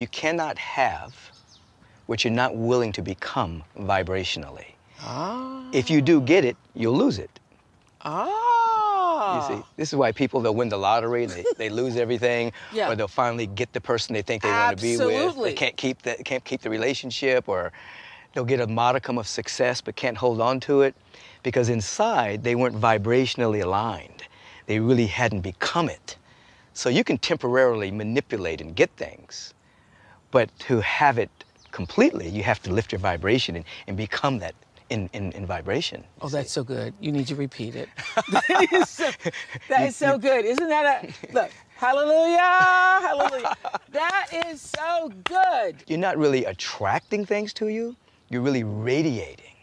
You cannot have what you're not willing to become vibrationally. Ah. If you do get it, you'll lose it. Ah. You see, this is why people, they'll win the lottery and they lose everything, Yeah. or they'll finally get the person they think they want to be with. Absolutely. They can't keep the relationship, or they'll get a modicum of success but can't hold on to it because inside they weren't vibrationally aligned. They really hadn't become it. So you can temporarily manipulate and get things, but to have it completely, you have to lift your vibration and become that in vibration. Oh, that's so good. You need to repeat it. That is so good. Isn't that a, look, hallelujah, hallelujah. That is so good. You're not really attracting things to you, you're really radiating.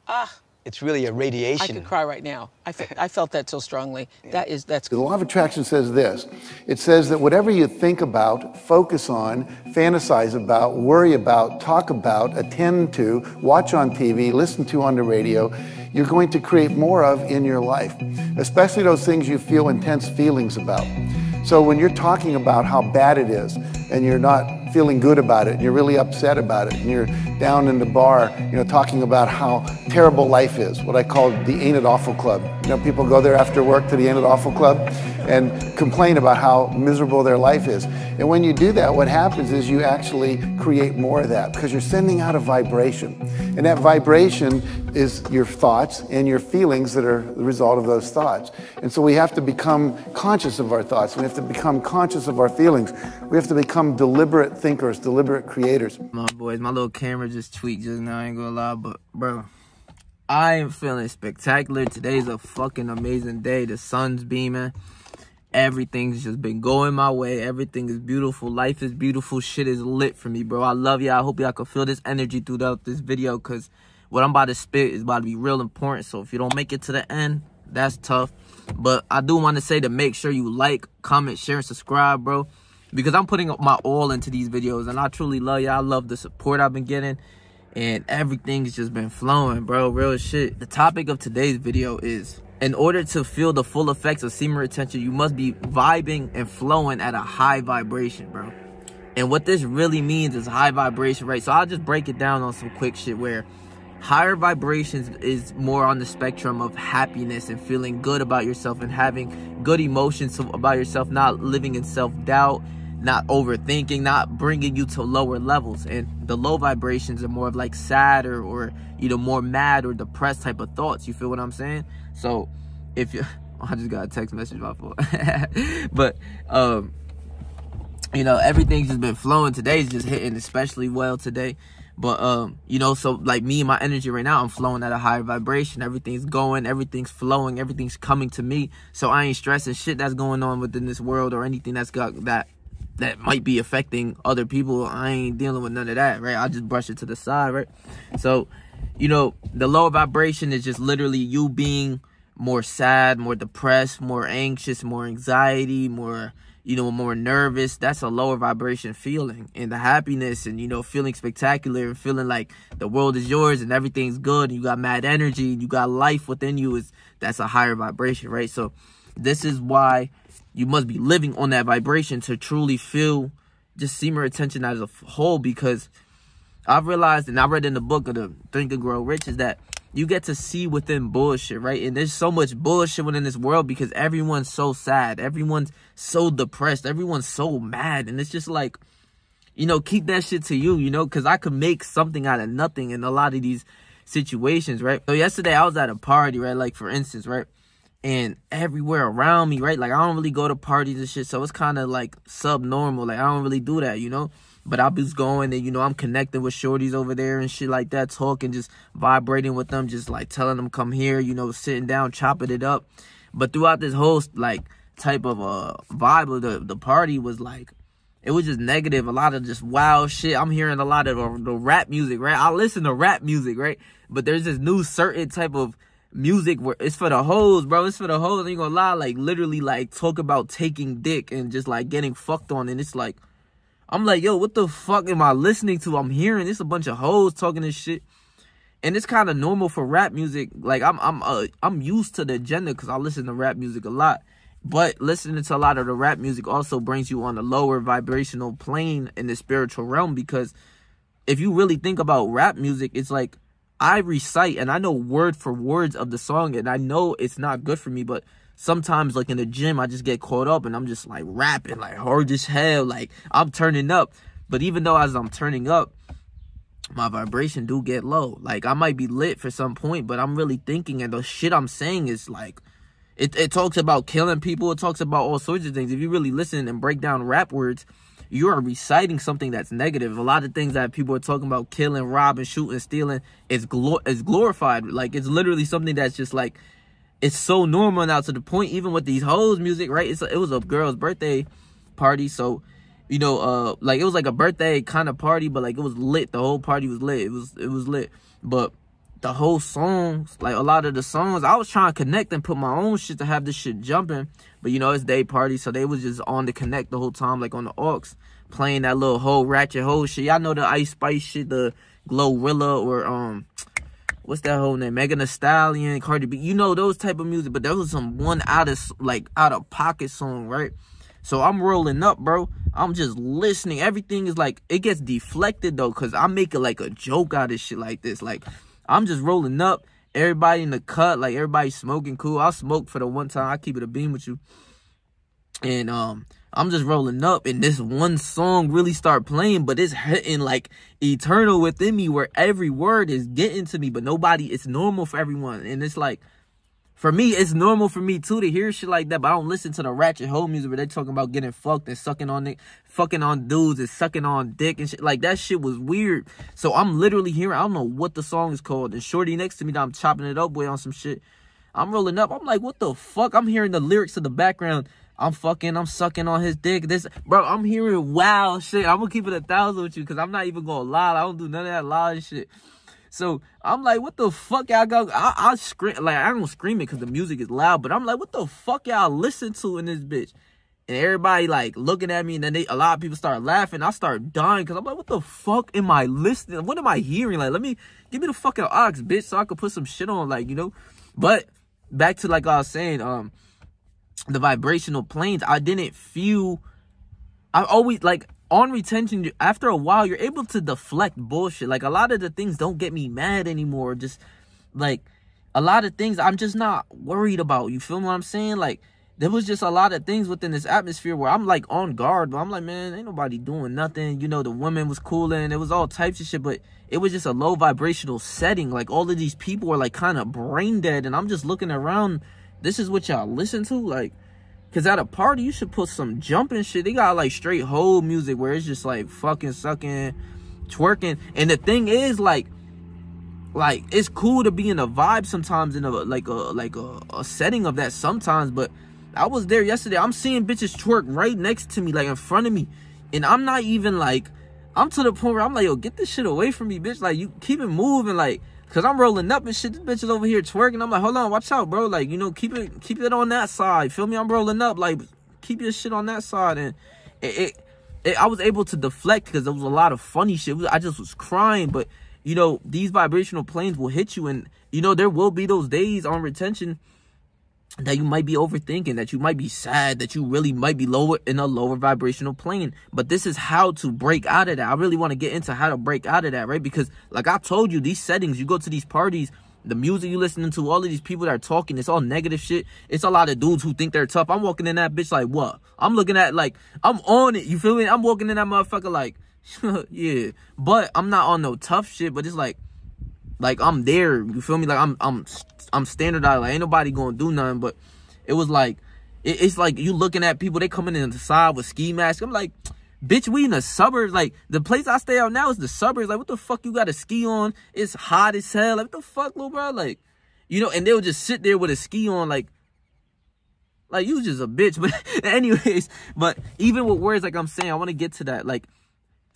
Ah. It's really a radiation. I could cry right now. I felt that so strongly. Yeah. That's The law of attraction says this. It says that whatever you think about, focus on, fantasize about, worry about, talk about, attend to, watch on TV, listen to on the radio, you're going to create more of in your life, especially those things you feel intense feelings about. So when you're talking about how bad it is and you're not feeling good about it, and you're really upset about it, and you're down in the bar, talking about how terrible life is, what I call the Ain't It Awful Club. People go there after work to the Ain't It Awful Club and complain about how miserable their life is. And when you do that, what happens is you actually create more of that because you're sending out a vibration. And that vibration is your thoughts and your feelings that are the result of those thoughts. And so we have to become conscious of our thoughts. We have to become conscious of our feelings. We have to become deliberate thinkers, deliberate creators. My boys, my little camera just tweaked just now, I ain't gonna lie, but bro, I am feeling spectacular. Today's a fucking amazing day. The sun's beaming. Everything's just been going my way. Everything is beautiful. Life is beautiful. Shit is lit for me, bro. I love y'all. I hope y'all can feel this energy throughout this video because what I'm about to spit is about to be real important. So if you don't make it to the end, that's tough. But I do want to say to make sure you like, comment, share, and subscribe, bro. Because I'm putting my all into these videos. And I truly love y'all. I love the support I've been getting. And everything's just been flowing, bro. Real shit. The topic of today's video is, in order to feel the full effects of semen retention, you must be vibing and flowing at a high vibration, bro. And what this really means is high vibration, right? So I'll just break it down on some quick shit where higher vibrations is more on the spectrum of happiness and feeling good about yourself and having good emotions about yourself, not living in self-doubt, not overthinking, not bringing you to lower levels. And the low vibrations are more of like sad or more mad or depressed type of thoughts. You feel what I'm saying? So if you, I just got a text message my fault. But everything's just been flowing. Today's just hitting especially well today. But so like me and my energy right now, I'm flowing at a higher vibration. Everything's going, everything's flowing, everything's coming to me. So I ain't stressing shit that's going on within this world or anything that's got that might be affecting other people. I ain't dealing with none of that, right? I just brush it to the side, right? So, the lower vibration is just literally you being more sad, more depressed, more anxious, more anxiety, more, more nervous. That's a lower vibration feeling. And the happiness and, feeling spectacular and feeling like the world is yours and everything's good and you got mad energy and you got life within you, that's a higher vibration, right? So this is why you must be living on that vibration to truly feel just semen retention as a whole, because I've realized, and I read in the book of the Think and Grow Rich, is that you get to see within bullshit, right? And there's so much bullshit within this world because everyone's so sad. Everyone's so depressed. Everyone's so mad. And it's just like, keep that shit to you, because I could make something out of nothing in a lot of these situations, right? So yesterday I was at a party, right? Like, for instance, right? And everywhere around me, right? Like, I don't really go to parties and shit, so it's kind of like subnormal. Like, I don't really do that, But I was going and, I'm connecting with shorties over there and shit like that, talking, just vibrating with them, just like telling them come here, sitting down, chopping it up. But throughout this whole like type of vibe of the party was like, it was just negative, a lot of just wild shit. I'm hearing a lot of the rap music, right? I listen to rap music, right? But there's this new certain type of music where it's for the hoes, bro. It's for the hoes. I ain't gonna lie. Like, literally, like, talk about taking dick and just like getting fucked on. And it's like, I'm like, yo, what the fuck am I listening to? I'm hearing it's a bunch of hoes talking this shit, and it's kind of normal for rap music. Like, I'm used to the agenda because I listen to rap music a lot. But listening to a lot of the rap music also brings you on a lower vibrational plane in the spiritual realm, because if you really think about rap music, it's like I recite and I know word for words of the song, and I know it's not good for me, but sometimes like in the gym, I just get caught up and I'm just like rapping like hard as hell, like I'm turning up. But even though as I'm turning up, my vibration do get low. Like I might be lit for some point, but I'm really thinking, and the shit I'm saying is like, it talks about killing people. It talks about all sorts of things. If you really listen and break down rap words, you are reciting something that's negative. A lot of things that people are talking about, killing, robbing, shooting, stealing, is glorified. Like it's literally something that's just like, it's so normal now, to the point even with these hoes music, right? It was a girl's birthday party, so you know, like it was like a birthday kind of party, but like it was lit. The whole party was lit. It was lit. But the whole songs, like a lot of the songs, I was trying to connect and put my own shit to have this shit jumping. But you know, it's day party, so they was just on the connect the whole time, like on the aux, playing that little whole ratchet whole shit. Y'all know the Ice Spice shit, the Glorilla, or what's that whole name? Megan Thee Stallion, Cardi B. You know those type of music, but there was some one out of pocket song, right? So I'm rolling up, bro. I'm just listening. Everything is like, it gets deflected though, because I'm making like a joke out of shit like this. Like I'm just rolling up. Everybody in the cut, like everybody smoking cool. I'll smoke for the one time. I keep it a beam with you. And I'm just rolling up, and this one song really start playing, but it's hitting like eternal within me, where every word is getting to me, but nobody, it's normal for everyone. And it's like, for me, it's normal for me too to hear shit like that, but I don't listen to the ratchet hoe music where they talking about getting fucked and sucking on it, fucking on dudes and sucking on dick and shit. Like that shit was weird. So I'm literally hearing, I don't know what the song is called, and shorty next to me that I'm chopping it up with on some shit. I'm rolling up. I'm like, what the fuck? I'm hearing the lyrics in the background. I'm sucking on his dick. This, bro, I'm hearing wild shit. I'm gonna keep it 1,000 with you, because I'm not even gonna lie. I don't do none of that loud shit. So I'm like, what the fuck y'all go? I scream, like I don't scream it because the music is loud, but I'm like, what the fuck y'all listen to in this bitch? And everybody like looking at me, and then a lot of people start laughing. I start dying because I'm like, what the fuck am I listening? What am I hearing? Like, give me the fucking aux, bitch, so I could put some shit on, like, you know. But back to like I was saying, the vibrational planes, I didn't feel. I always like. On retention, after a while, you're able to deflect bullshit. Like, a lot of the things don't get me mad anymore. Just, like, a lot of things I'm just not worried about. You feel what I'm saying? Like, there was just a lot of things within this atmosphere where I'm, like, on guard. But I'm like, man, ain't nobody doing nothing. You know, the women was cooling. It was all types of shit. But it was just a low vibrational setting. Like, all of these people are, like, kind of brain dead. And I'm just looking around. This is what y'all listen to? Like, because at a party, you should put some jumping shit. They got, like, straight whole music where it's just, like, fucking sucking, twerking. And the thing is, like, it's cool to be in a vibe sometimes, in a setting of that sometimes. But I was there yesterday. I'm seeing bitches twerk right next to me, like, in front of me. And I'm not even, like, I'm to the point where I'm like, yo, get this shit away from me, bitch. Like, you keep it moving, like, because I'm rolling up and shit. This bitch is over here twerking. I'm like, hold on, watch out, bro. Like, you know, keep it on that side. Feel me? I'm rolling up. Like, keep your shit on that side. And I was able to deflect because there was a lot of funny shit. I just was crying. But, you know, these vibrational planes will hit you. And, you know, there will be those days on retention that you might be overthinking, that you might be sad, that you really might be lower in a lower vibrational plane. But this is how to break out of that. I really want to get into how to break out of that, right? Because like I told you, these settings, you go to these parties, the music you listening to, all of these people that are talking, it's all negative shit. It's a lot of dudes who think they're tough. I'm walking in that bitch like, what? I'm looking at, like, I'm on it. You feel me? I'm walking in that motherfucker like, yeah. But I'm not on no tough shit, but it's like I'm there. You feel me? Like I'm standardized. Like, ain't nobody gonna do nothing. But it was like, it's like you looking at people, they coming in the side with ski masks. I'm like, bitch, we in the suburbs. Like, the place I stay out now is the suburbs. Like, what the fuck you got a ski on? It's hot as hell. Like, what the fuck, little bro? Like, you know, and they'll just sit there with a ski on, like you just a bitch. But anyways, but even with words, like I'm saying, I want to get to that. Like,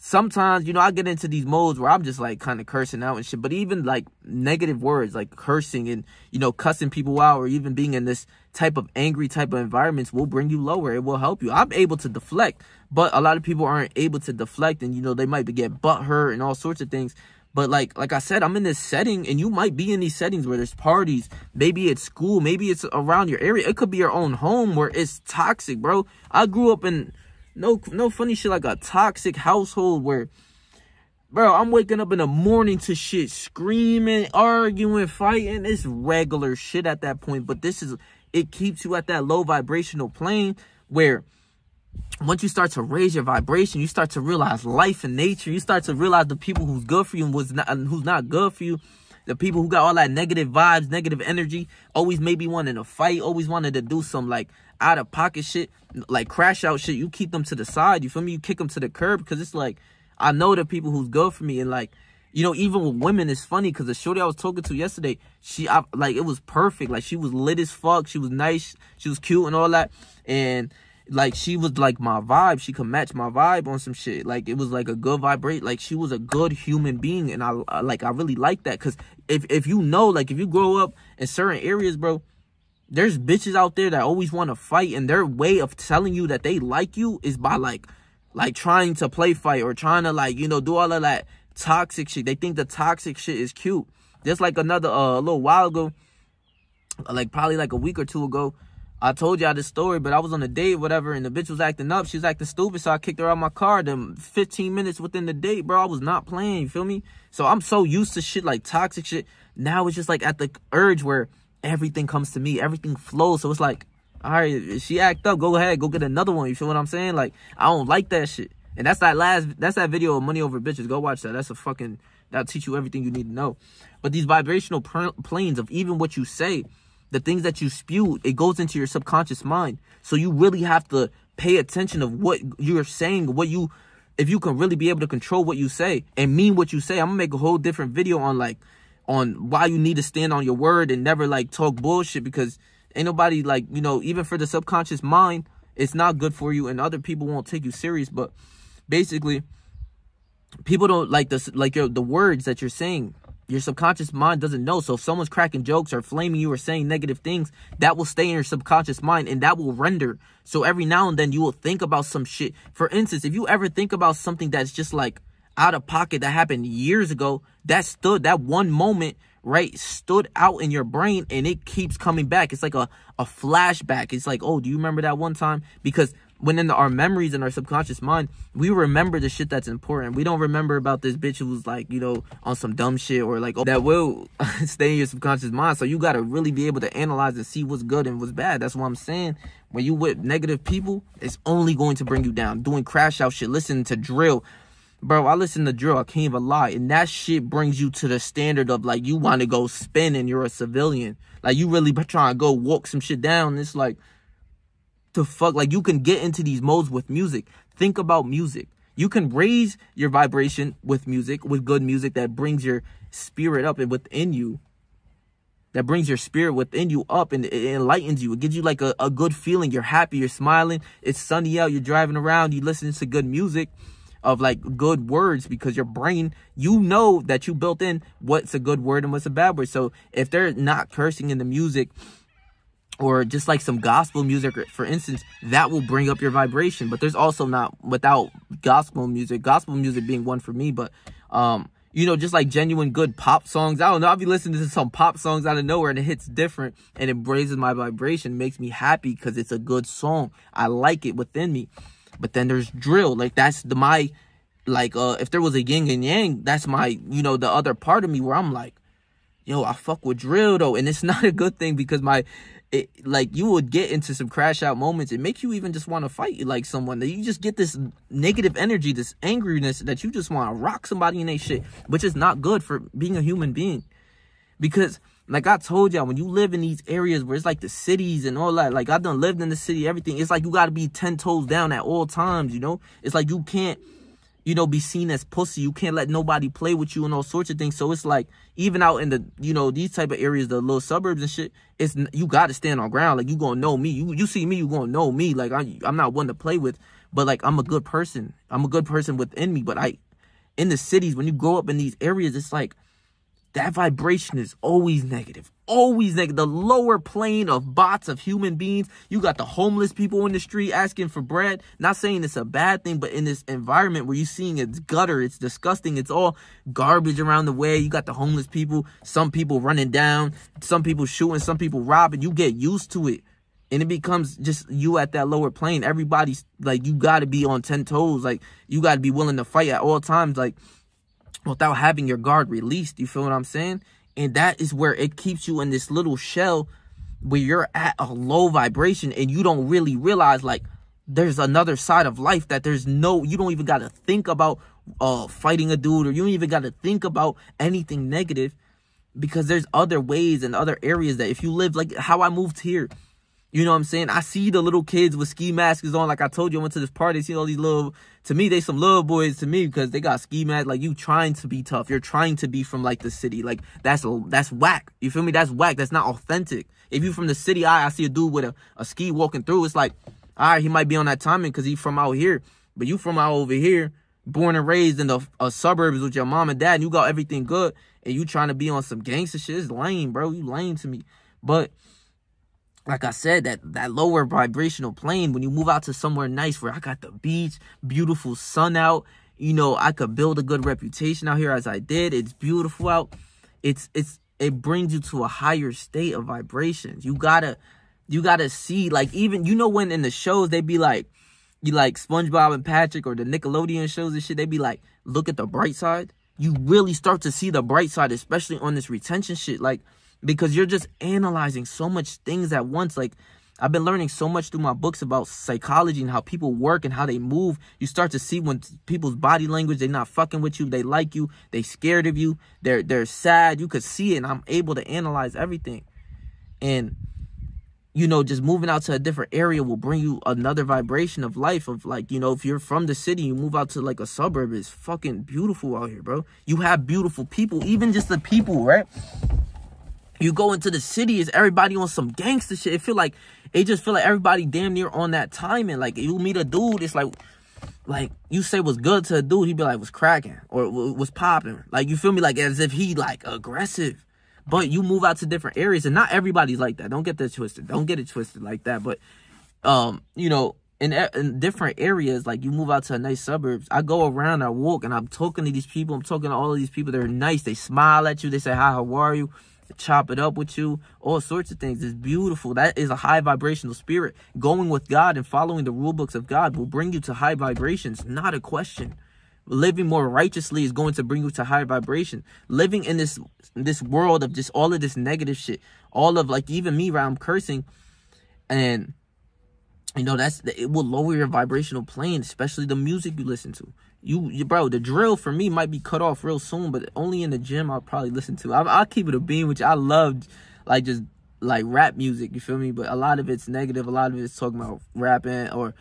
sometimes, you know, I get into these modes where I'm just, like, kind of cursing out and shit. But even, like, negative words, like cursing and, you know, cussing people out, or even being in this type of angry type of environments will bring you lower. It will help you. I'm able to deflect, but a lot of people aren't able to deflect. And, you know, they might get butthurt and all sorts of things. But like I said, I'm in this setting, and you might be in these settings where there's parties. Maybe it's school. Maybe it's around your area. It could be your own home where it's toxic, bro. I grew up in no funny shit, like a toxic household where, bro, I'm waking up in the morning to shit, screaming, arguing, fighting. It's regular shit at that point. But it keeps you at that low vibrational plane where once you start to raise your vibration, you start to realize life and nature. You start to realize the people who's good for you and who's not good for you. The people who got all that negative vibes, negative energy, always maybe wanting to fight, always wanted to do some like out of pocket shit, like crash out shit. You keep them to the side. You feel me? You kick them to the curb, because it's like, I know the people who's good for me. And like, you know, even with women, it's funny because the shorty I was talking to yesterday, like, it was perfect. Like, she was lit as fuck. She was nice. She was cute and all that. And like, she was like my vibe. She could match my vibe on some shit. Like, it was like a good vibrate. Like, she was a good human being. And I really like that. Because if you know, like, if you grow up in certain areas, bro, there's bitches out there that always want to fight. And their way of telling you that they like you is by like trying to play fight or trying to, like, you know, do all of that toxic shit. They think the toxic shit is cute. Just like another, a little while ago, like probably like a week or two ago, I told y'all this story, but I was on a date, whatever, and the bitch was acting up. She was acting stupid, so I kicked her out of my car. Then 15 minutes within the date, bro, I was not playing, you feel me? So I'm so used to shit like toxic shit. Now it's just like at the urge where everything comes to me, everything flows. So it's like, all right, if she act up, go ahead, go get another one. You feel what I'm saying? Like, I don't like that shit. And that's that video of Money Over Bitches. Go watch that. That'll teach you everything you need to know. But these vibrational planes of even what you say, the things that you spew, it goes into your subconscious mind. So you really have to pay attention of what you're saying, if you can really be able to control what you say and mean what you say. I'm gonna make a whole different video on why you need to stand on your word and never like talk bullshit, because ain't nobody, like, you know, even for the subconscious mind, it's not good for you, and other people won't take you serious. But basically, people don't like this, like the words that you're saying. Your subconscious mind doesn't know. So if someone's cracking jokes or flaming you or saying negative things, that will stay in your subconscious mind and that will render. So every now and then you will think about some shit. For instance, if you ever think about something that's just like out of pocket that happened years ago, that one moment, right, stood out in your brain, and it keeps coming back. It's like a flashback. It's like, oh, do you remember that one time? Because when in our memories and our subconscious mind, we remember the shit that's important. We don't remember about this bitch who was like, you know, on some dumb shit, or like, oh, that will stay in your subconscious mind. So you got to really be able to analyze and see what's good and what's bad. That's what I'm saying. When you with negative people, it's only going to bring you down. Doing crash out shit, listening to drill. Bro, I listen to drill, I can't even lie. And that shit brings you to the standard of, like, you want to go spin and you're a civilian. Like, you really trying to go walk some shit down. It's like, the fuck? Like, you can get into these modes with music. Think about music. You can raise your vibration with music, with good music that brings your spirit up and within you. That brings your spirit within you up, and it enlightens you. It gives you like a good feeling. You're happy, you're smiling. It's sunny out, you're driving around, you listening to good music of like good words, because your brain, you know that you built in what's a good word and what's a bad word. So if they're not cursing in the music, or just like some gospel music, for instance, that will bring up your vibration. But there's also not without gospel music being one for me. But you know, just like genuine good pop songs. I don't know, I'll be listening to some pop songs out of nowhere and it hits different and it raises my vibration, makes me happy because it's a good song. I like it within me. But then there's drill. Like, that's if there was a yin and yang, that's my, you know, the other part of me where I'm like, yo, I fuck with drill though. And it's not a good thing, because you would get into some crash out moments. It makes you even just want to fight like someone. That you just get this negative energy, this angriness that you just want to rock somebody in their shit, which is not good for being a human being. Because like I told y'all, when you live in these areas where it's like the cities and all that, like I done lived in the city, everything, it's like you got to be 10 toes down at all times, you know? It's like you can't, you know, be seen as pussy. You can't let nobody play with you and all sorts of things. So it's like, even out in the, you know, these type of areas, the little suburbs and shit, you got to stand on ground. Like, you gonna know me. You see me, you gonna know me. Like, I'm not one to play with, but like, I'm a good person. I'm a good person within me. But in the cities, when you grow up in these areas, it's like, that vibration is always negative. Always negative. The lower plane of bots of human beings. You got the homeless people in the street asking for bread. Not saying it's a bad thing, but in this environment where you're seeing it's gutter, it's disgusting, it's all garbage around the way. You got the homeless people, some people running down, some people shooting, some people robbing. You get used to it. And it becomes just you at that lower plane. Everybody's like, you got to be on 10 toes. Like, you got to be willing to fight at all times. Like, without having your guard released. You feel what I'm saying? And that is where it keeps you in this little shell where you're at a low vibration and you don't really realize, like, there's another side of life that you don't even got to think about fighting a dude, or you don't even got to think about anything negative, because there's other ways and other areas that if you live, like how I moved here, you know what I'm saying? I see the little kids with ski masks on. Like I told you, I went to this party, see all these little, to me, they some little boys to me, because they got ski masks. Like, you trying to be tough. You're trying to be from, like, the city. Like, that's whack. You feel me? That's whack. That's not authentic. If you from the city, I see a dude with a ski walking through, it's like, all right, he might be on that timing because he from out here. But you from out over here, born and raised in the suburbs with your mom and dad, and you got everything good, and you trying to be on some gangster shit. It's lame, bro. You lame to me. But like I said, that lower vibrational plane, when you move out to somewhere nice where I got the beach, beautiful sun out, you know, I could build a good reputation out here as I did. It's beautiful out. It brings you to a higher state of vibrations. You gotta see, like, even, you know, when in the shows they be like, you like SpongeBob and Patrick, or the Nickelodeon shows and shit, they be like, look at the bright side. You really start to see the bright side, especially on this retention shit. Like, because you're just analyzing so much things at once. Like, I've been learning so much through my books about psychology and how people work and how they move. You start to see when people's body language, they're not fucking with you, they like you, they scared of you, they're sad. You could see it, and I'm able to analyze everything. And, you know, just moving out to a different area will bring you another vibration of life. Of, like, you know, if you're from the city, you move out to like a suburb, it's fucking beautiful out here, bro. You have beautiful people, even just the people, right? You go into the city, is everybody on some gangster shit. It just feel like everybody damn near on that timing. Like, you meet a dude, it's like you say what's good to a dude, he'd be like, what's cracking, or what's popping. Like, you feel me? Like, as if he like aggressive. But you move out to different areas, and not everybody's like that. Don't get that twisted. Don't get it twisted like that. But you know, in different areas, like, you move out to a nice suburbs. I go around, I walk, and I'm talking to these people. I'm talking to all of these people. They're nice. They smile at you. They say, hi, how are you? Chop it up with you, all sorts of things. It's beautiful. That is a high vibrational spirit. Going with God and following the rule books of God will bring you to high vibrations, not a question. Living more righteously is going to bring you to high vibration. Living in this world of just all of this negative shit, all of, like, even me, where I'm cursing, and you know, it will lower your vibrational plane, especially the music you listen to. You bro, the drill for me might be cut off real soon, but only in the gym I'll probably listen to. I'll keep it a beam, which I love, like, just like rap music, you feel me? But a lot of it's negative. A lot of it's talking about rapping or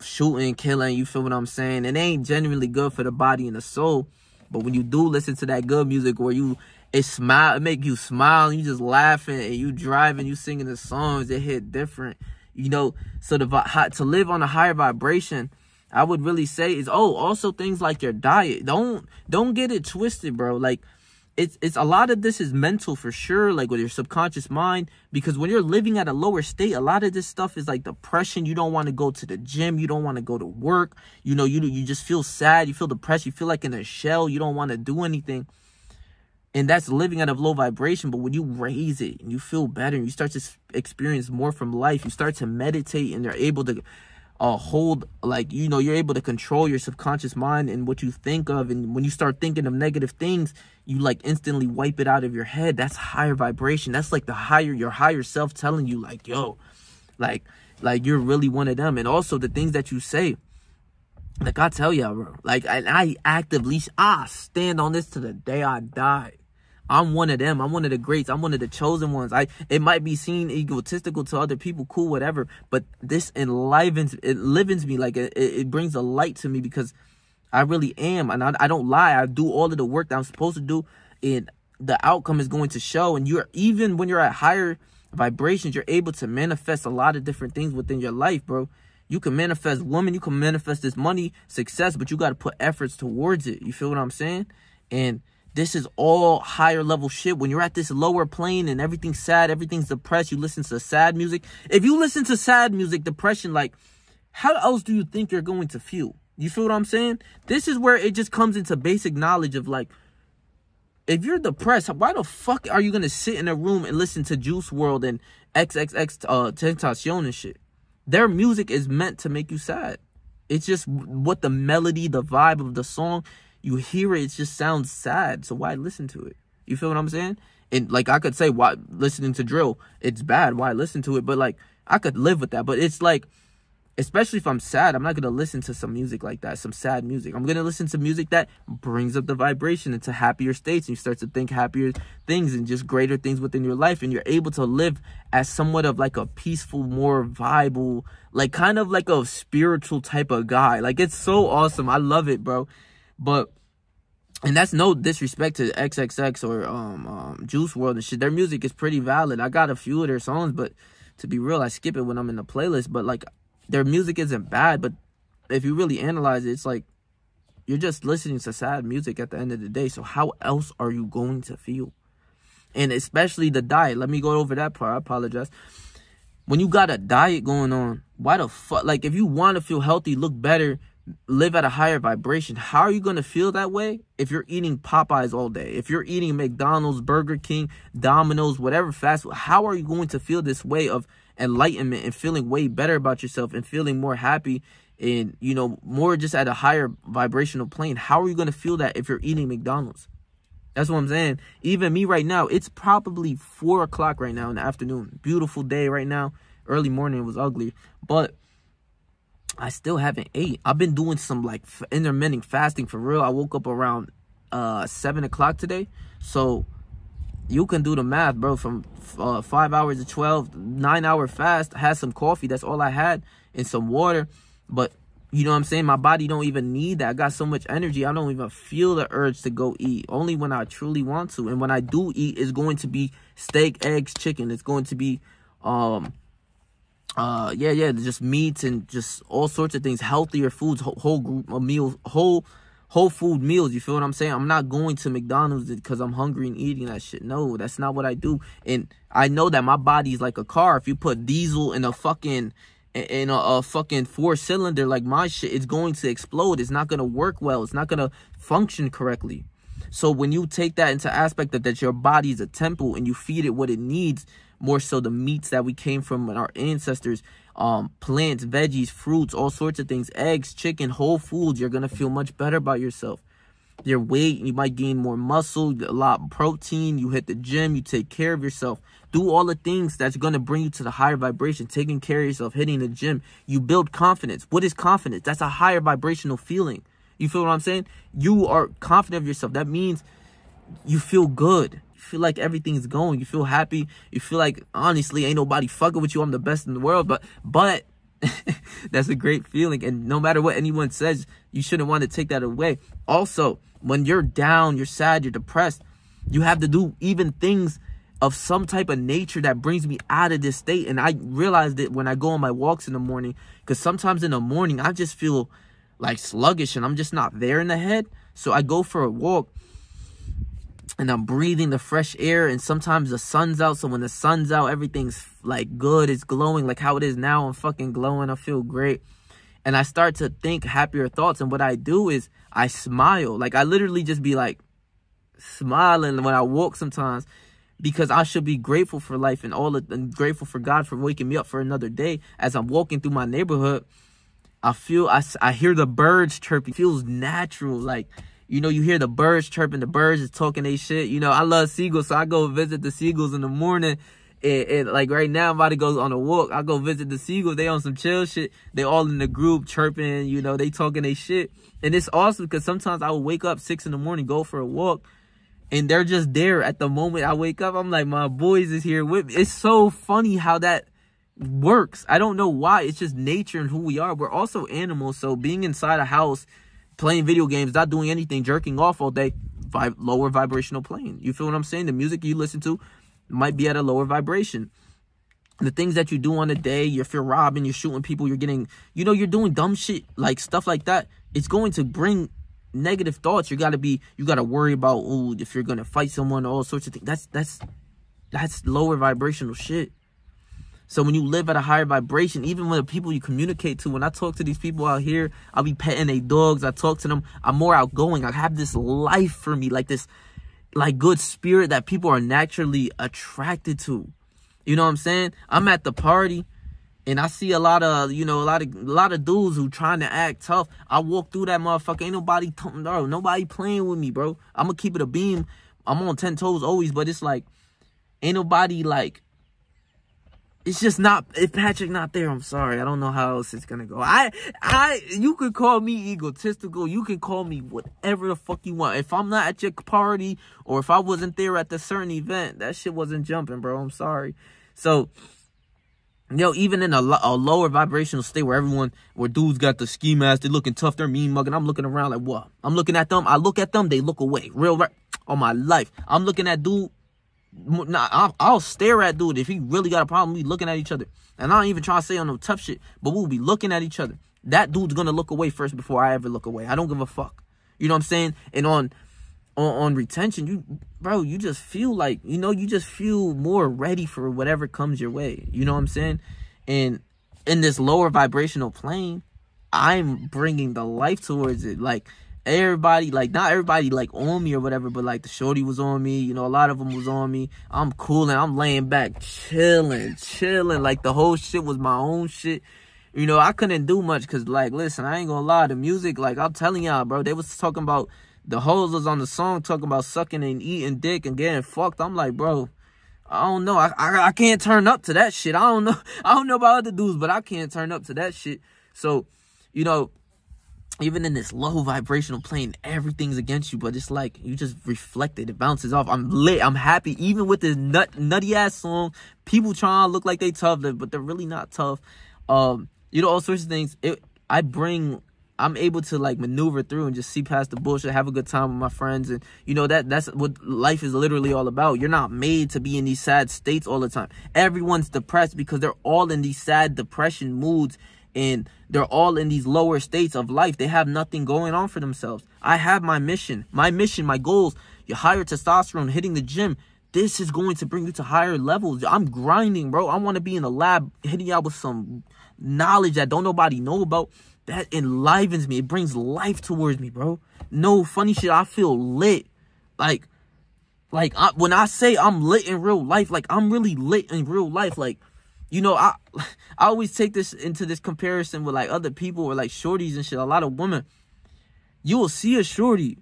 shooting, killing, you feel what I'm saying? It ain't genuinely good for the body and the soul. But when you do listen to that good music where it make you smile, and you just laughing, and you driving, you singing the songs, it hit different, you know? So to live on a higher vibration, I would really say is, also things like your diet. Don't get it twisted, bro. Like, it's a lot of this is mental for sure, like with your subconscious mind, because when you're living at a lower state, a lot of this stuff is like depression. You don't want to go to the gym, you don't want to go to work, you know, you just feel sad, you feel depressed, you feel like in a shell, you don't want to do anything. And that's living at a low vibration. But when you raise it and you feel better and you start to experience more from life, you start to meditate, and you're able to hold, like, you know, you're able to control your subconscious mind and what you think of. And when you start thinking of negative things, you like instantly wipe it out of your head. That's higher vibration. That's like your higher self telling you, like, yo, like you're really one of them. And also the things that you say, like, I tell y'all, bro, like, I actively, stand on this to the day I die. I'm one of them. I'm one of the greats. I'm one of the chosen ones. It might be seen egotistical to other people, cool, whatever, but this livens me. Like, it brings a light to me, because I really am, and I don't lie. I do all of the work that I'm supposed to do, and the outcome is going to show. And even when you're at higher vibrations, you're able to manifest a lot of different things within your life, bro. You can manifest women, you can manifest this money, success, but you got to put efforts towards it. You feel what I'm saying? And This is all higher level shit. When you're at this lower plane and everything's sad, everything's depressed, you listen to sad music. If you listen to sad music, depression, like, how else do you think you're going to feel? You feel what I'm saying? This is where it just comes into basic knowledge of, like, if you're depressed, why the fuck are you going to sit in a room and listen to Juice WRLD and Tentacion and shit? Their music is meant to make you sad. It's just what the melody, the vibe of the song, you hear it just sounds sad. So why listen to it? You feel what I'm saying? And, like, I could say, why listening to drill, it's bad. Why listen to it? But, like, I could live with that. But it's like, especially if I'm sad, I'm not going to listen to some music like that, some sad music. I'm going to listen to music that brings up the vibration into happier states. And you start to think happier things and just greater things within your life. And you're able to live as somewhat of like a peaceful, more viable, like kind of like a spiritual type of guy. Like, it's so awesome. I love it, bro. But, and that's no disrespect to XXX or Juice WRLD and shit. Their music is pretty valid. I got a few of their songs, but to be real, I skip it when I'm in the playlist. But, like, their music isn't bad, but if you really analyze it, it's like you're just listening to sad music at the end of the day. So how else are you going to feel? And especially the diet. Let me go over that part. I apologize. When you got a diet going on, why the fuck? Like, if you want to feel healthy, look better, live at a higher vibration, how are you going to feel that way if you're eating Popeyes all day? If you're eating McDonald's, Burger King, Domino's, whatever fast food, how are you going to feel this way of enlightenment and feeling way better about yourself and feeling more happy and, you know, more just at a higher vibrational plane? How are you going to feel that if you're eating McDonald's? That's what I'm saying. Even me right now, it's probably 4 o'clock right now in the afternoon. Beautiful day right now. Early morning, it was ugly. But I still haven't ate. I've been doing some, like, intermittent fasting for real. I woke up around 7 o'clock today. So you can do the math, bro. From 5 hours to 12, 9-hour fast. I had some coffee. That's all I had. And some water. But, you know what I'm saying? My body don't even need that. I got so much energy. I don't even feel the urge to go eat. Only when I truly want to. And when I do eat, it's going to be steak, eggs, chicken. It's going to be, just meats and just all sorts of things. Healthier foods, whole group of meals, whole food meals. You feel what I'm saying? I'm not going to McDonald's because I'm hungry and eating that shit. No, that's not what I do. And I know that my body's like a car. If you put diesel in a fucking 4-cylinder like my shit, it's going to explode. It's not going to work well. It's not going to function correctly. So when you take that into aspect that your body is a temple and you feed it what it needs, more so the meats that we came from our ancestors, plants, veggies, fruits, all sorts of things, eggs, chicken, whole foods, you're going to feel much better about yourself. Your weight, you might gain more muscle, a lot of protein, you hit the gym, you take care of yourself. Do all the things that's going to bring you to the higher vibration, taking care of yourself, hitting the gym. You build confidence. What is confidence? That's a higher vibrational feeling. You feel what I'm saying? You are confident of yourself. That means you feel good. You feel like everything's going. You feel happy. You feel like, honestly, ain't nobody fucking with you. I'm the best in the world. But that's a great feeling. And no matter what anyone says, you shouldn't want to take that away. Also, when you're down, you're sad, you're depressed, you have to do even things of some type of nature that brings me out of this state. And I realized it when I go on my walks in the morning, because sometimes in the morning I just feel like sluggish and I'm just not there in the head. So I go for a walk and I'm breathing the fresh air, and sometimes the sun's out. So when the sun's out, everything's like good. It's glowing like how it is now. I'm fucking glowing. I feel great. And I start to think happier thoughts. And what I do is I smile. Like, I literally just be like smiling when I walk sometimes, because I should be grateful for life and grateful for God for waking me up for another day. As I'm walking through my neighborhood, I hear the birds chirping. It feels natural. Like, you know, you hear the birds chirping, the birds is talking they shit. You know, I love seagulls, so I go visit the seagulls in the morning. And like right now, I'm about to go on a walk. I go visit the seagulls. They on some chill shit. They all in the group chirping, you know, they talking they shit. And it's awesome because sometimes I will wake up 6 in the morning, go for a walk, and they're just there at the moment I wake up. I'm like, my boys is here with me. It's so funny how that works. I don't know why. It's just nature and who we are. We're also animals. So being inside a house, playing video games, not doing anything, jerking off all day, lower vibrational plane. You feel what I'm saying? The music you listen to might be at a lower vibration. The things that you do on a day, if you're robbing, you're shooting people, you're getting, you know, you're doing dumb shit, like stuff like that, it's going to bring negative thoughts. You gotta worry about, ooh, if you're gonna fight someone, all sorts of things. That's lower vibrational shit. So when you live at a higher vibration, even when the people you communicate to, when I talk to these people out here, I'll be petting their dogs. I talk to them. I'm more outgoing. I have this life for me, like this, like good spirit that people are naturally attracted to. You know what I'm saying? I'm at the party and I see a lot of dudes who trying to act tough. I walk through that motherfucker. Ain't nobody playing with me, bro. I'm gonna keep it a beam. I'm on 10 toes always, but it's like, ain't nobody like, it's just not, if Patrick not there, I'm sorry. I don't know how else it's gonna go. You could call me egotistical. You can call me whatever the fuck you want. If I'm not at your party or if I wasn't there at the certain event, that shit wasn't jumping, bro. I'm sorry. So, even in a lower vibrational state where dudes got the ski mask, they looking tough, they're mean mugging. I'm looking around like, what? I'm looking at them. I look at them, they look away. Real, on my life. I'm looking at dude. Nah, I'll stare at dude if he really got a problem. We looking at each other, and I don't even try to say on no tough shit, but we'll be looking at each other. That dude's gonna look away first before I ever look away. I don't give a fuck. You know what I'm saying? And on retention, you just feel like, you just feel more ready for whatever comes your way. You know what I'm saying? And in this lower vibrational plane, I'm bringing the life towards it. Like, everybody, like, not everybody, like, on me or whatever, but, like, the shorty was on me, a lot of them was on me. I'm cooling, I'm laying back, chilling, like, the whole shit was my own shit. I couldn't do much, because, like, listen, I ain't gonna lie, the music, like, I'm telling y'all, bro, they was talking about, the hoes was on the song talking about sucking and eating dick and getting fucked. I'm like, bro, I don't know, I can't turn up to that shit. I don't know about other dudes, but I can't turn up to that shit. So, even in this low vibrational plane, everything's against you, but it's like, you just reflect it. It bounces off. I'm lit. I'm happy. Even with this nutty ass song, people trying to look like they tough, but they're really not tough. All sorts of things. I'm able to, like, maneuver through and just see past the bullshit, have a good time with my friends. And, that's what life is literally all about. You're not made to be in these sad states all the time. Everyone's depressed because they're all in these sad depression moods. And they're all in these lower states of life. They have nothing going on for themselves. I have my mission, my goals. Your higher testosterone, hitting the gym. This is going to bring you to higher levels. I'm grinding, bro. I want to be in the lab, hitting out with some knowledge that don't nobody know about. That enlivens me. It brings life towards me, bro. No funny shit. I feel lit. When I say I'm lit in real life, like, I'm really lit in real life. Like, I always take this into this comparison with, like, other people or, like, shorties and shit. A lot of women, you will see a shorty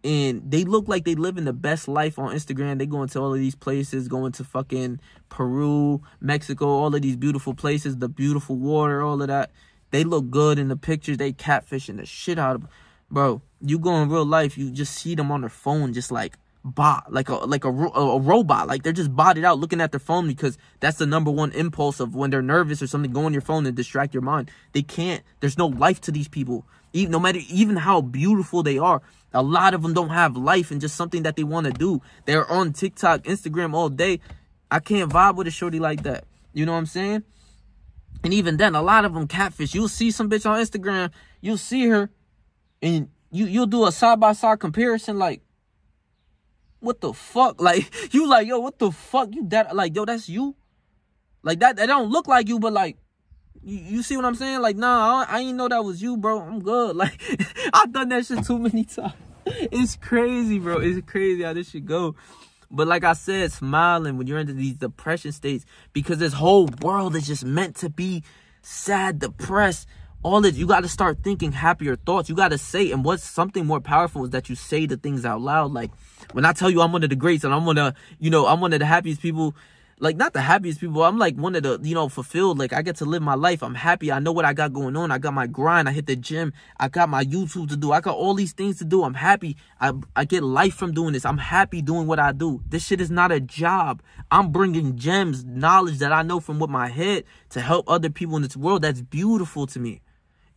and they look like they living the best life on Instagram. They go into all of these places, going to fucking Peru, Mexico, all of these beautiful places, the beautiful water, all of that. They look good in the pictures. They catfishing the shit out of them. Bro, you go in real life, you just see them on their phone just like a robot. Like, they're just bodied out looking at their phone because that's the number one impulse of when they're nervous or something. Go on your phone and distract your mind. They can't. There's no life to these people. No matter even how beautiful they are, a lot of them don't have life and just something that they want to do. They're on TikTok, Instagram all day. I can't vibe with a shorty like that. You know what I'm saying? And even then, a lot of them catfish. You'll see some bitch on Instagram. You'll see her and you'll do a side-by-side comparison, like, what the fuck? Like, you like, yo, what the fuck? You that, like, yo, that's you? Like, that don't look like you, but, like, you see what I'm saying? Like, nah, I ain't know that was you, bro. I'm good. Like, I've done that shit too many times. It's crazy, bro. It's crazy how this shit go. But like I said, smiling when you're into these depression states, because this whole world is just meant to be sad, depressed. All this, you got to start thinking happier thoughts. You got to say, and what's something more powerful is that you say the things out loud. Like, when I tell you I'm one of the greats and I'm one of the happiest people, like, not the happiest people, I'm like one of the, fulfilled. Like, I get to live my life. I'm happy. I know what I got going on. I got my grind. I hit the gym. I got my YouTube to do. I got all these things to do. I'm happy. I get life from doing this. I'm happy doing what I do. This shit is not a job. I'm bringing gems, knowledge that I know from with my head to help other people in this world. That's beautiful to me.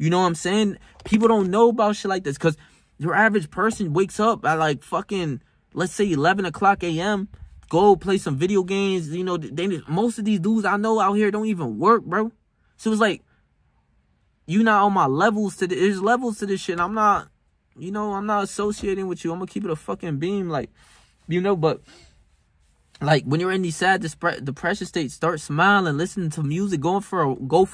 You know what I'm saying? People don't know about shit like this because your average person wakes up at like fucking, let's say 11 o'clock a.m., go play some video games. Most of these dudes I know out here don't even work, bro. So it's like, you not on my levels to this. There's levels to this shit. I'm not you know, I'm not associating with you. I'm gonna keep it a fucking beam, like, you know. But like when you're in these sad depression states, start smiling, listening to music, go for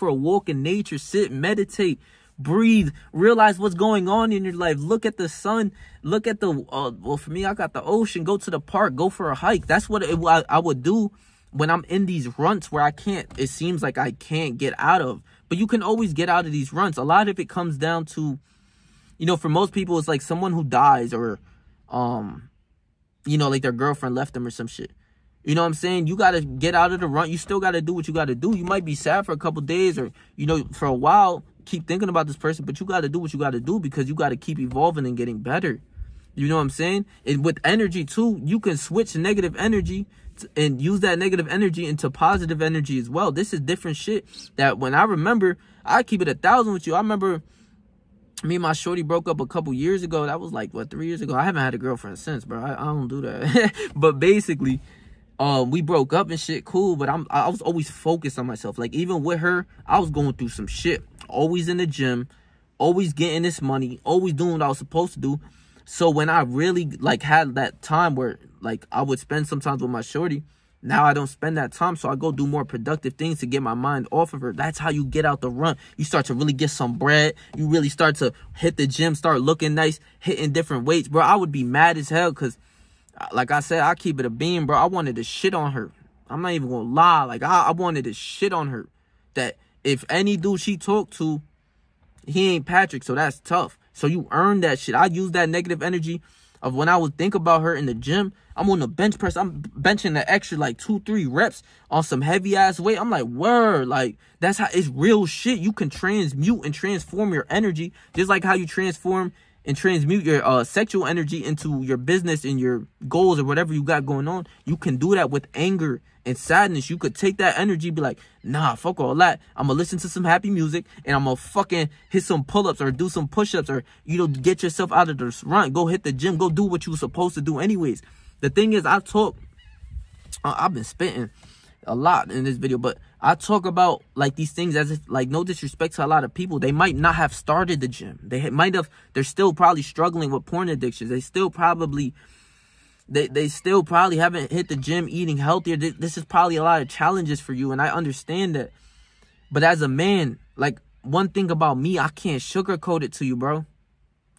a walk in nature, sit, meditate, breathe, realize what's going on in your life. Look at the sun, look at the well, for me, I got the ocean. Go to the park, go for a hike. That's what I would do when I'm in these runts where it seems like I can't get out of. But you can always get out of these runts. A lot of it comes down to, you know, for most people, it's like someone who dies, or you know, like their girlfriend left them or some shit. You know what I'm saying? You got to get out of the run. You still got to do what you got to do. You might be sad for a couple days, or, you know, for a while, keep thinking about this person, but you got to do what you got to do, because you got to keep evolving and getting better. You know what I'm saying? And with energy too, you can switch negative energy and use that negative energy into positive energy as well. This is different shit that when I remember, I keep it 1,000 with you. I remember me and my shorty broke up a couple years ago. That was like, what, 3 years ago? I haven't had a girlfriend since, bro. I don't do that. But basically, we broke up and shit, cool, but I was always focused on myself. Like, even with her, I was going through some shit. Always in the gym, always getting this money, always doing what I was supposed to do. So when I really, like, had that time where, like, I would spend sometimes with my shorty, now I don't spend that time, so I go do more productive things to get my mind off of her. That's how you get out the run. You start to really get some bread. You really start to hit the gym, start looking nice, hitting different weights. Bro, I would be mad as hell because, like I said, I keep it a beam, bro. I wanted to shit on her. I'm not even gonna lie. Like, I wanted to shit on her. That if any dude she talked to, he ain't Patrick, so that's tough. So you earn that shit. I use that negative energy of when I would think about her in the gym. I'm on the bench press. I'm benching the extra like 2-3 reps on some heavy ass weight. I'm like, word, like, that's how it's real shit. You can transmute and transform your energy, just like how you transform and transmute your sexual energy into your business and your goals or whatever you got going on. You can do that with anger and sadness. You could take that energy, be like, nah, fuck all that. I'm gonna listen to some happy music and I'm gonna fucking hit some pull-ups or do some push-ups, or, you know, get yourself out of the run. Go hit the gym. Go do what you were supposed to do anyways. The thing is, I've been spitting a lot in this video, but I talk about, like, these things as if, like, no disrespect to a lot of people. They might not have started the gym. They're still probably struggling with porn addictions. They still probably haven't hit the gym, eating healthier. This is probably a lot of challenges for you, and I understand that. But as a man, like, one thing about me, I can't sugarcoat it to you, bro.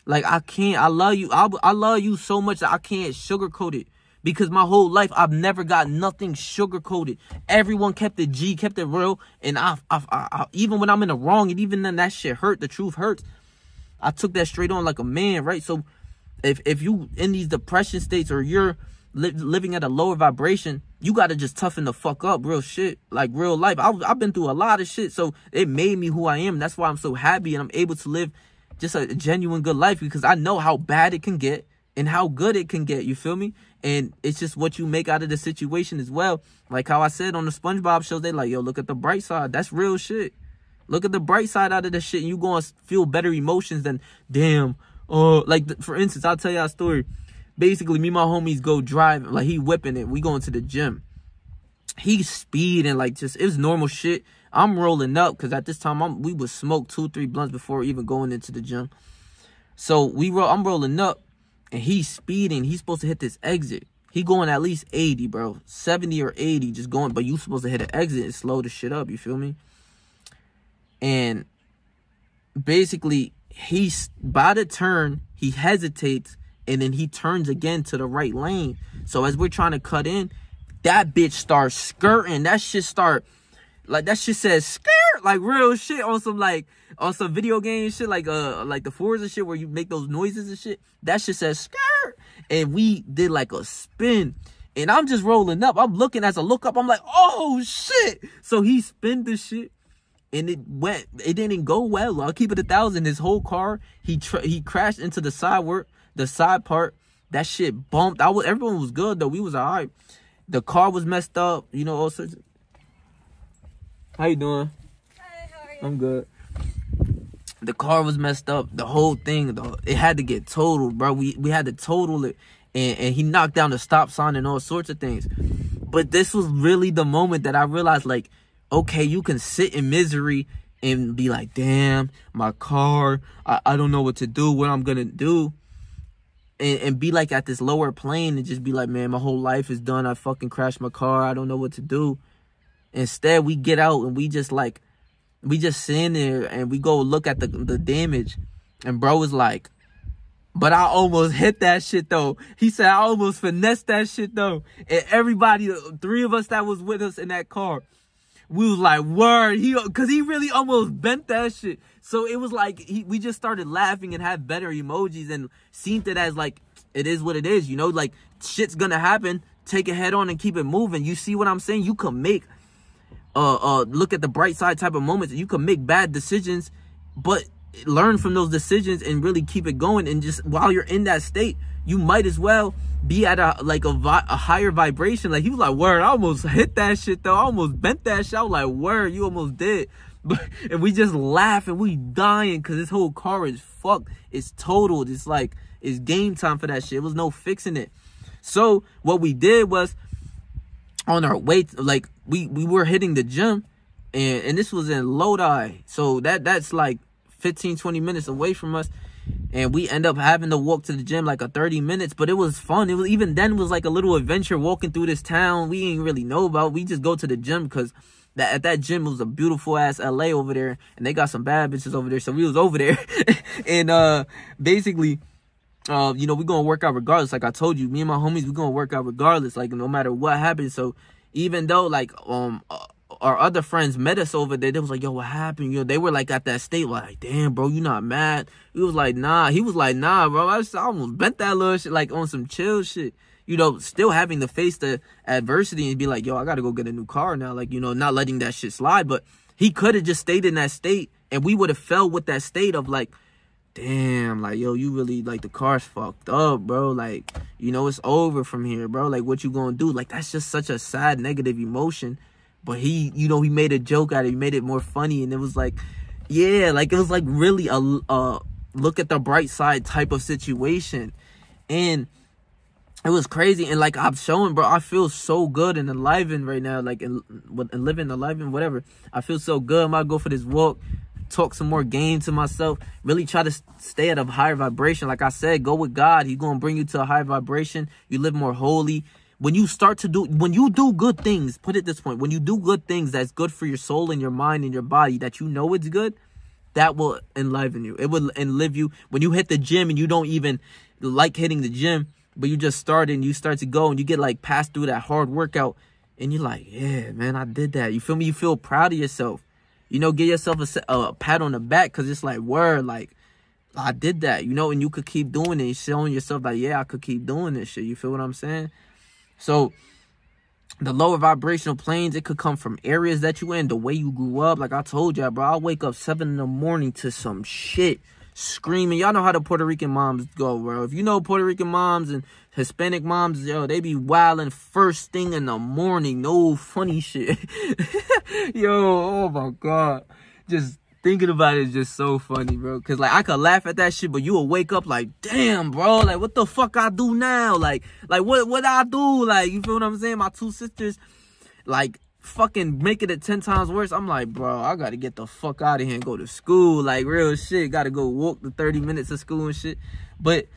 Like, I can't. I love you. I love you so much that I can't sugarcoat it. Because my whole life, I've never got nothing sugar-coated. Everyone kept it G, kept it real. And I even when I'm in the wrong, and even then that shit hurt, the truth hurts, I took that straight on like a man, right? So if you in these depression states, or you're living at a lower vibration, you got to just toughen the fuck up, real shit, like real life. I've been through a lot of shit, so it made me who I am. That's why I'm so happy and I'm able to live just a genuine good life, because I know how bad it can get and how good it can get, you feel me? And it's just what you make out of the situation as well. Like how I said on the SpongeBob show, they like, yo, look at the bright side. That's real shit. Look at the bright side out of the shit, and you going to feel better emotions than, damn. Like, for instance, I'll tell you a story. Basically, me and my homies go drive, like, he whipping it. We going to the gym. He's speeding, like, just, it was normal shit. I'm rolling up, because at this time, we would smoke 2-3 blunts before even going into the gym. So, I'm rolling up. And he's speeding. He's supposed to hit this exit. He going at least 80, bro. 70 or 80 just going. But you supposed to hit an exit and slow the shit up. You feel me? And basically, he's by the turn, he hesitates. And then he turns again to the right lane. So as we're trying to cut in, that bitch starts skirting. That shit says skirt. Like real shit on some video game shit, like the Forza shit where you make those noises and shit. That shit says skirt. And we did like a spin. And I'm just rolling up. I'm looking as I look up. I'm like, oh shit. So he spinned the shit. And it didn't go well. I'll keep it 1,000. His whole car, he crashed into the side part. That shit bumped. Everyone was good though. We was all right. The car was messed up. You know, all sorts of. How you doing? Hi, how are you? I'm good. The car was messed up. The whole thing, though, it had to get totaled, bro. We had to total it. And he knocked down the stop sign and all sorts of things. But this was really the moment that I realized, like, okay, you can sit in misery and be like, damn, my car, I don't know what to do, what I'm going to do. and be like at this lower plane and just be like, man, my whole life is done. I fucking crashed my car. I don't know what to do. Instead, we get out and we just sit in there and we go look at the damage. And bro was like, but I almost hit that shit though. He said, I almost finessed that shit though. And everybody, 3 of us that was with us in that car, we was like, word, cause he really almost bent that shit. So it was like, we just started laughing and had better emojis and seen it as like, it is what it is, you know, like shit's gonna happen. Take it head on and keep it moving. You see what I'm saying? You can make, look at the bright side type of moments. You can make bad decisions, but learn from those decisions and really keep it going. And just while you're in that state, you might as well be at a higher vibration. Like he was like, word, I almost hit that shit though. I almost bent that shit. I was like, word, you almost did. But and we just laugh and we dying because this whole car is fucked. It's totaled. It's like, it's game time for that shit. It was no fixing it. So what we did was, on our way, like we were hitting the gym, and this was in Lodi. So that's like 15-20 minutes away from us, and we end up having to walk to the gym like 30 minutes. But it was fun. It was, even then, was like a little adventure walking through this town we ain't really know about. We just go to the gym because at that gym, it was a beautiful ass LA over there, and they got some bad bitches over there. So we was over there, and basically, you know, we gonna work out regardless. Like I told you, me and my homies, we gonna work out regardless, like no matter what happens. So even though like our other friends met us over there, they was like, yo, what happened? You know, they were like at that state, like, damn, bro, you not mad? We was like, nah. He was like, nah, bro, I almost bent that little shit, like on some chill shit. You know, still having to face the adversity and be like, yo, I gotta go get a new car now. Like, you know, not letting that shit slide. But he could have just stayed in that state, and we would have fell with that state of like, damn, like, yo, you really, like, the car's fucked up, bro. Like, you know, it's over from here, bro. Like, what you gonna do? Like, that's just such a sad, negative emotion. But he, you know, he made a joke out of it. He made it more funny. And it was like, yeah, like, it was like really a look at the bright side type of situation. And it was crazy. And like I'm showing, bro, I feel so good and enlivened right now. Like, and living enlivened, whatever. I feel so good. I'm about to go for this walk, talk some more game to myself, really try to stay at a higher vibration. Like I said, go with God. He's going to bring you to a higher vibration. You live more holy. When you do good things, put it this point, when you do good things that's good for your soul and your mind and your body, that you know it's good, that will enliven you. It will enlive you. When you hit the gym and you don't even like hitting the gym, but you just start and you start to go and you get like passed through that hard workout and you're like, yeah, man, I did that. You feel me? You feel proud of yourself. You know, give yourself a pat on the back, because it's like, word, like, I did that, you know, and you could keep doing it, showing yourself like, yeah, I could keep doing this shit. You feel what I'm saying? So the lower vibrational planes, it could come from areas that you in, the way you grew up. Like I told y'all, bro, I wake up 7 in the morning to some shit, screaming. Y'all know how the Puerto Rican moms go, bro. If you know Puerto Rican moms and Hispanic moms, yo, they be wilding first thing in the morning. No funny shit. Yo, oh my God. Just thinking about it is just so funny, bro. Because, like, I could laugh at that shit, but you will wake up like, damn, bro. Like, what the fuck I do now? Like what I do? Like, you feel what I'm saying? My 2 sisters, like, fucking making it 10 times worse. I'm like, bro, I got to get the fuck out of here and go to school. Like, real shit. Got to go walk the 30 minutes of school and shit. But,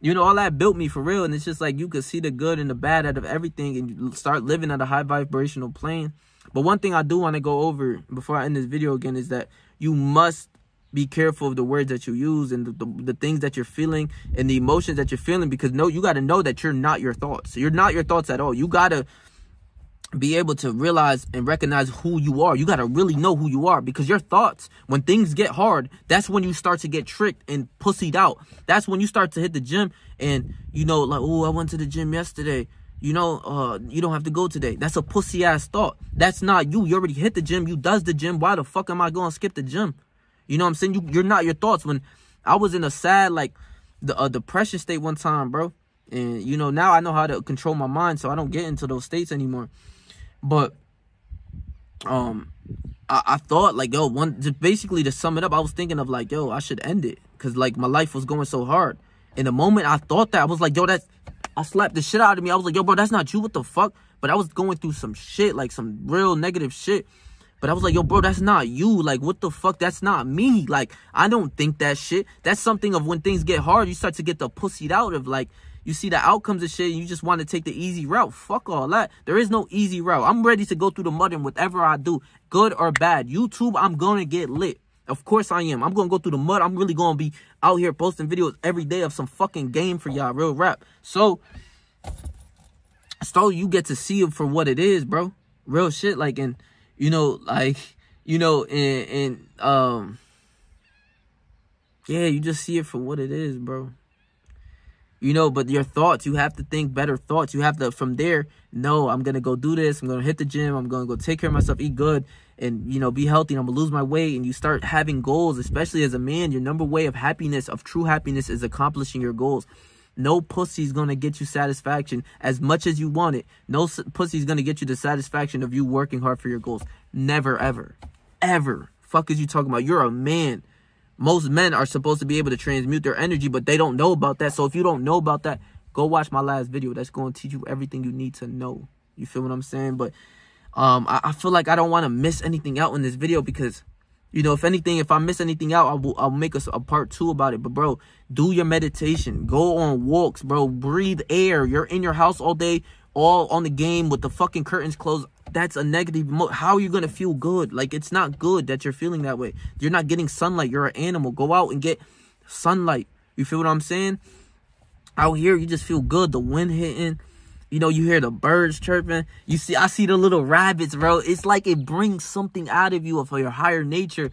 you know, all that built me for real. And it's just like you could see the good and the bad out of everything and you start living at a high vibrational plane. But one thing I do want to go over before I end this video again is that you must be careful of the words that you use and the things that you're feeling and the emotions that you're feeling, because you got to know that you're not your thoughts. You're not your thoughts at all. You got to be able to realize and recognize who you are. You got to really know who you are, because your thoughts, when things get hard, that's when you start to get tricked and pussied out. That's when you start to hit the gym and, you know, like, oh, I went to the gym yesterday. You know, you don't have to go today. That's a pussy ass thought. That's not you. You already hit the gym. You does the gym. Why the fuck am I going to skip the gym? You know what I'm saying? You're not your thoughts. When I was in a sad, like, the depression state one time, bro. And, you know, now I know how to control my mind, so I don't get into those states anymore. But, I thought, like, yo, just basically to sum it up, I was thinking of, like, yo, I should end it. Because, like, my life was going so hard. And the moment I thought that, I was like, yo, I slapped the shit out of me. I was like, yo, bro, that's not you. What the fuck? But I was going through some shit, like some real negative shit. But I was like, yo, bro, that's not you. Like, what the fuck? That's not me. Like, I don't think that shit. That's something of when things get hard, you start to get the pussied out of, like, you see the outcomes of shit and you just want to take the easy route. Fuck all that. There is no easy route. I'm ready to go through the mud in whatever I do, good or bad. YouTube, I'm going to get lit. Of course I am. I'm going to go through the mud. I'm really going to be out here posting videos every day of some fucking game for y'all, real rap. So you get to see it for what it is, bro. Real shit. Like, and, you know, like, you know, yeah, you just see it for what it is, bro. You know, but your thoughts, you have to think better thoughts. You have to, from there, no, I'm going to go do this. I'm going to hit the gym. I'm going to go take care of myself, eat good, and, you know, be healthy. And I'm going to lose my weight. And you start having goals, especially as a man. Your number way of happiness, of true happiness, is accomplishing your goals. No pussy's going to get you satisfaction as much as you want it. No pussy's going to get you the satisfaction of you working hard for your goals. Never, ever. Ever. Fuck is you talking about? You're a man. Most men are supposed to be able to transmute their energy, but they don't know about that. So if you don't know about that, go watch my last video. That's going to teach you everything you need to know. You feel what I'm saying? But I feel like I don't want to miss anything out in this video because, you know, if anything, if I miss anything out, I'll make a part 2 about it. But, bro, do your meditation. Go on walks, bro. Breathe air. You're in your house all day, all on the game with the fucking curtains closed. That's a negative. How are you going to feel good? Like, it's not good that you're feeling that way. You're not getting sunlight. You're an animal. Go out and get sunlight. You feel what I'm saying? Out here, you just feel good. The wind hitting. You know, you hear the birds chirping. I see the little rabbits, bro. It's like it brings something out of you, of your higher nature.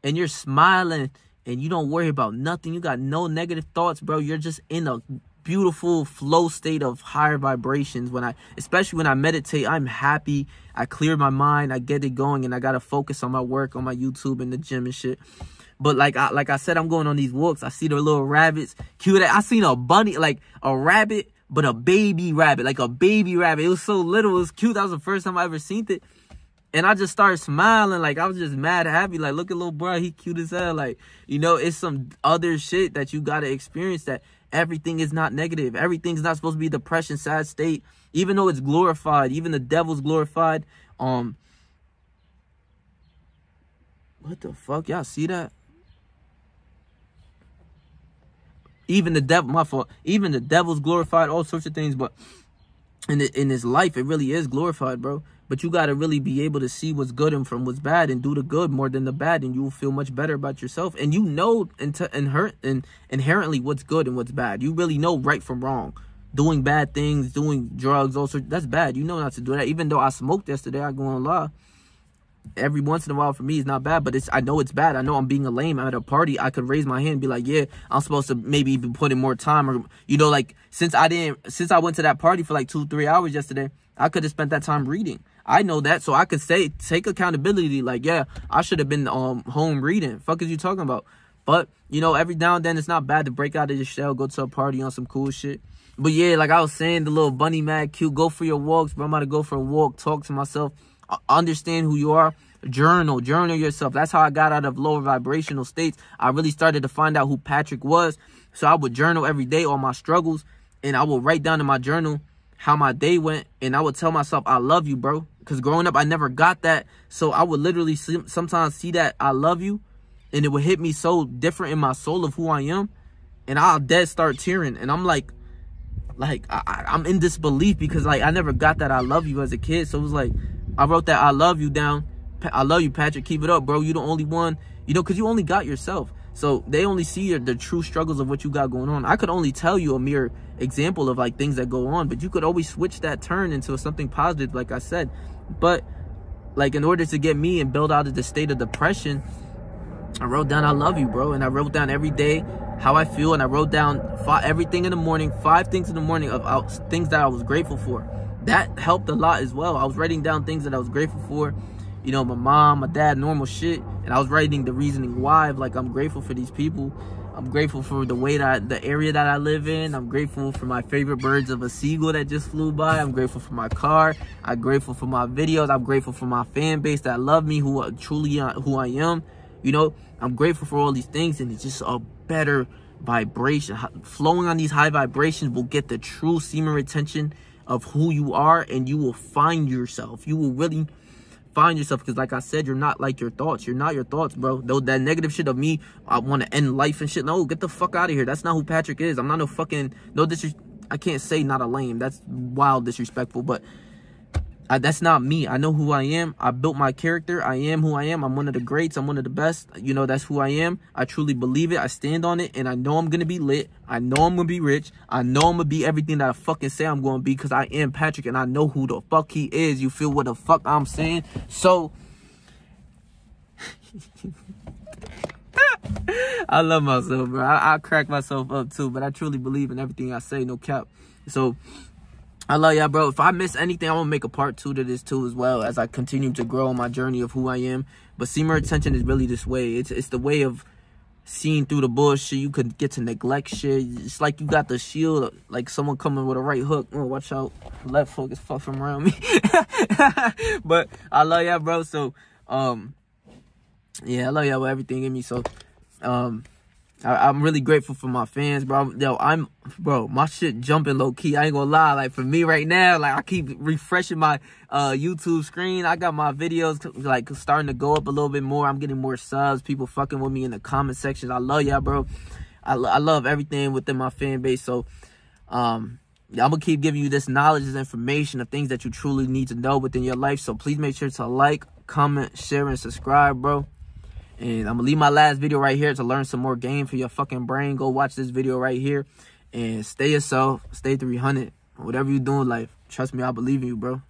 And you're smiling and you don't worry about nothing. You got no negative thoughts, bro. You're just in a beautiful flow state of higher vibrations. Especially when I meditate, I'm happy. I clear my mind. I get it going, and I gotta focus on my work, on my YouTube and the gym and shit. But like I said, I'm going on these walks. I see the little rabbits. Cute. I seen a bunny, like a rabbit, but a baby rabbit, like a baby rabbit. It was so little. It was cute. That was the first time I ever seen it. And I just started smiling. Like, I was just mad happy. Like, look at little bro. He cute as hell. Like, you know, it's some other shit that you got to experience, that everything is not negative. Everything's not supposed to be depression, sad state. Even though it's glorified. Even the devil's glorified. What the fuck? Y'all see that? Even the devil, my fault. Even the devil's glorified. All sorts of things. But in this life, it really is glorified, bro. But you got to really be able to see what's good and from what's bad, and do the good more than the bad, and you will feel much better about yourself. And you know inherently what's good and what's bad. You really know right from wrong. Doing bad things, doing drugs, also, that's bad. You know not to do that. Even though I smoked yesterday, I go on lie. Every once in a while for me, it's not bad, but I know it's bad. I know I'm being a lame at a party. I could raise my hand and be like, yeah, I'm supposed to maybe even put in more time. Or, you know, like, since I went to that party for like 2-3 hours yesterday, I could have spent that time reading. I know that, so I could take accountability. Like, yeah, I should have been home reading. Fuck is you talking about? But, you know, every now and then it's not bad to break out of your shell, go to a party on some cool shit. But yeah, like I was saying, the little bunny mad cute. Go for your walks, bro. I'm about to go for a walk, talk to myself, understand who you are. Journal yourself. That's how I got out of lower vibrational states. I really started to find out who Patrick was. So I would journal every day all my struggles, and I would write down in my journal how my day went, and I would tell myself, I love you, bro. Because growing up, I never got that. So I would literally sometimes see that I love you, and it would hit me so different in my soul of who I am, and I'll dead start tearing. And I'm like I'm in disbelief, because like I never got that I love you as a kid. So it was like, I wrote that I love you down. I love you, Patrick. Keep it up, bro. You the only one, you know, because you only got yourself. So they only see the true struggles of what you got going on. I could only tell you a mere example of like things that go on, but you could always switch that turn into something positive, like I said. But like, in order to get me and build out of the state of depression, I wrote down I love you, bro. And I wrote down every day how I feel, and I wrote down everything in the morning, 5 things in the morning of things that I was grateful for. That helped a lot as well. I was writing down things that I was grateful for. You know, my mom, my dad, normal shit. And I was writing the reasoning why. Like, I'm grateful for these people. I'm grateful for the area that I live in. I'm grateful for my favorite birds of a seagull that just flew by. I'm grateful for my car. I'm grateful for my videos. I'm grateful for my fan base that love me, who I am. You know, I'm grateful for all these things, and it's just a better vibration. Flowing on these high vibrations will get the true semen retention of who you are, and you will find yourself. You will really find yourself, because like I said, you're not like your thoughts. You're not your thoughts, bro. Though that negative shit of me, I want to end life and shit. No, get the fuck out of here. That's not who Patrick is. I'm not no fucking, no disrespect. I can't say not a lame. That's wild disrespectful, but that's not me. I know who I am. I built my character. I am who I am. I'm one of the greats. I'm one of the best. You know, that's who I am. I truly believe it. I stand on it, and I know I'm going to be lit. I know I'm going to be rich. I know I'm going to be everything that I fucking say I'm going to be, because I am Patrick, and I know who the fuck he is. You feel what the fuck I'm saying? So, I love myself, bro. I crack myself up, too, but I truly believe in everything I say, no cap. So, I love y'all, bro. If I miss anything, I'm going to make a part 2 to this, too, as well, as I continue to grow on my journey of who I am. But semen retention is really this way. It's the way of seeing through the bullshit. You could get to neglect shit. It's like you got the shield, like someone coming with a right hook. Oh, watch out. Left hook is fuck from around me. But I love y'all, bro. So, yeah, I love y'all with everything in me. So, I'm really grateful for my fans, bro. Yo, bro, my shit jumping low key. I ain't gonna lie. Like, for me right now, like, I keep refreshing my YouTube screen. I got my videos like starting to go up a little bit more. I'm getting more subs. People fucking with me in the comment section. I love y'all, bro. I love everything within my fan base. So, I'm gonna keep giving you this knowledge, this information of things that you truly need to know within your life. So please make sure to like, comment, share, and subscribe, bro. And I'm gonna leave my last video right here to learn some more game for your fucking brain. Go watch this video right here. And stay yourself. Stay 300. Whatever you do in life. Trust me, I believe in you, bro.